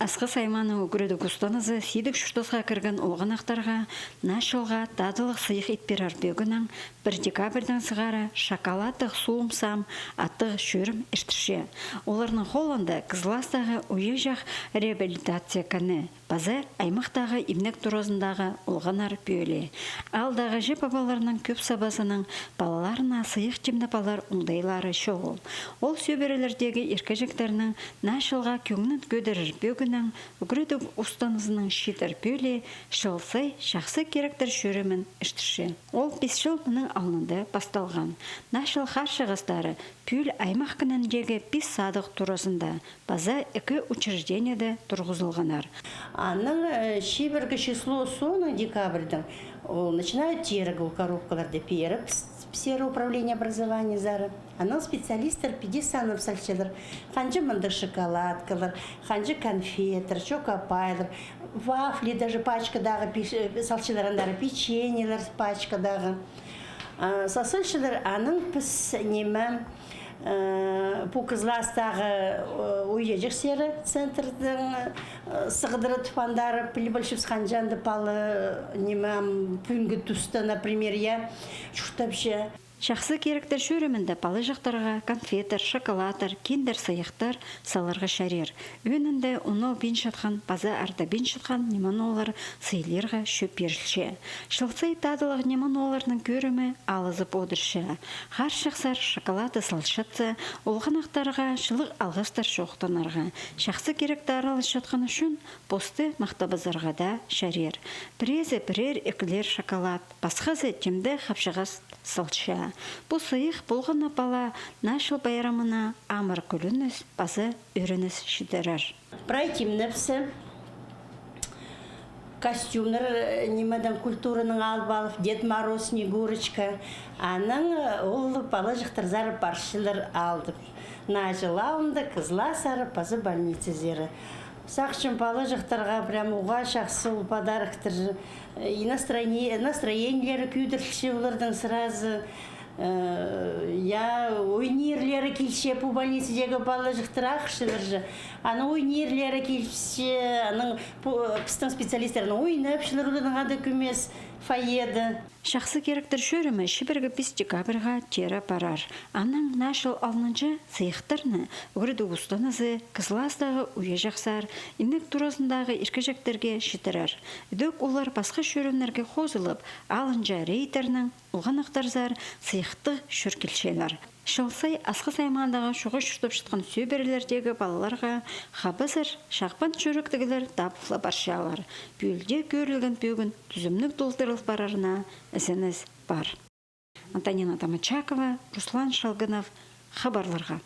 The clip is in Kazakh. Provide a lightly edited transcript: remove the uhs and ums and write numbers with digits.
Асқы сайманы өгіреді күстанызы сидік шүштосға кірген олғанақтарға нашылға тадылық сыйық етпер бөгінің 1 декабрдің сығары шоколадық суым сам аттық шөрім іштірше. Оларның Холланда Кызластағы уежақ реабилитация кәні. Базы аймақтағы имнек тұрозындағы олғанар бөлі. Алдағы жеп абаларының көп сабасының балаларына сыйық жемнапалар ұңдайлары шоғыл. Ол сөберелердегі еркежектерінің нашылға көңнін көдірір бөгінің үгіреді ұстанызының шетір бөлі шылсай шақсы керектер шөрімін іштірші. Ол 5 жыл мұның алынды басталған. Нашыл қаршығыстары пүл аймақ кініндегі 5 садық тұрозында база 2 учреждениеде тұрғызылғанар. Анның шибіргі число соны декабрьдің начинают тергі коробкаларды періп, сфера управления образования зары. Анның специалистер 50 санып салшылыр. Ханжы мындық шоколадкалар, ханжы конфетер, чокопайлар, вафли, даже пачкадағы салшыларындары, печеньелер пачкадағы. Сасылшылар анның піс немі Бұл Кызластағы уежек сері центрдің сығдыры тұпандары Пілібілшіп сқанжанды палы немам пүнгі тұсты, например, я шүртапшы. Шақсы керектер шөрімінде палы жақтарға конфетер, шоколадар, киндер сайықтар саларға шарер. Өнінде оны бен шатқан, база арда бен шатқан неман олар сыйлерға шөп берілше. Шылсай тадылық неман оларының көрімі алызып одыршы. Қар шақсар шоколады салшатса, олғанақтарға шылық алғыстар шоқтанарға. Шақсы керекті аралы шатқан үшін посты мақтабазарға да шарер. Бірезі бірер екілер шоколад, басқазы темді қапшығас салшы. Бұл сыйық болған апала нашыл байрамына амыр күлініс, базы үрініс шидерар. Прайтимнепсі, костюмнер немедан культураның албалып, Дед Мороз, Снегурочка. Аның ол палы жықтырзары паршылар алды. Нажылауында Кызласары пазы больницы зері. Сақшын палы жықтарға прям уға шақсы подарықтыр. И настроениелері күйдірші олардың сразу. Я ойнерлері келше по больницедегі балы жықтырақ шылыржы. Аны ойнерлері келше, аның пістің специалистерінің ойнап шылырудың ады көмес файеді. Шақсы керектер шөрімі шибіргі 5 декабрға тері барар. Аның нашыл алыныншы сыйықтарны өрді ұстанызы Кызластағы уе жақсар, имнек тұрасындағы еркежектерге шетірер. Дөк олар басқа шөрімлерге қозылып, алынжа рейтерінің ұлғанақтарзар сыйықты шөркелшелер. Шылсай асқы саймандағы шуғы шүртіп шытқан сөберлердегі балаларға қабызыр шақпан шөріктігілер тапықлы баршалар. Бөлде көрілген бөгін түзімнік толтырылып барарына ізіңіз бар. Антонина Тамачакова, Руслан Шалгынов, хабарларға.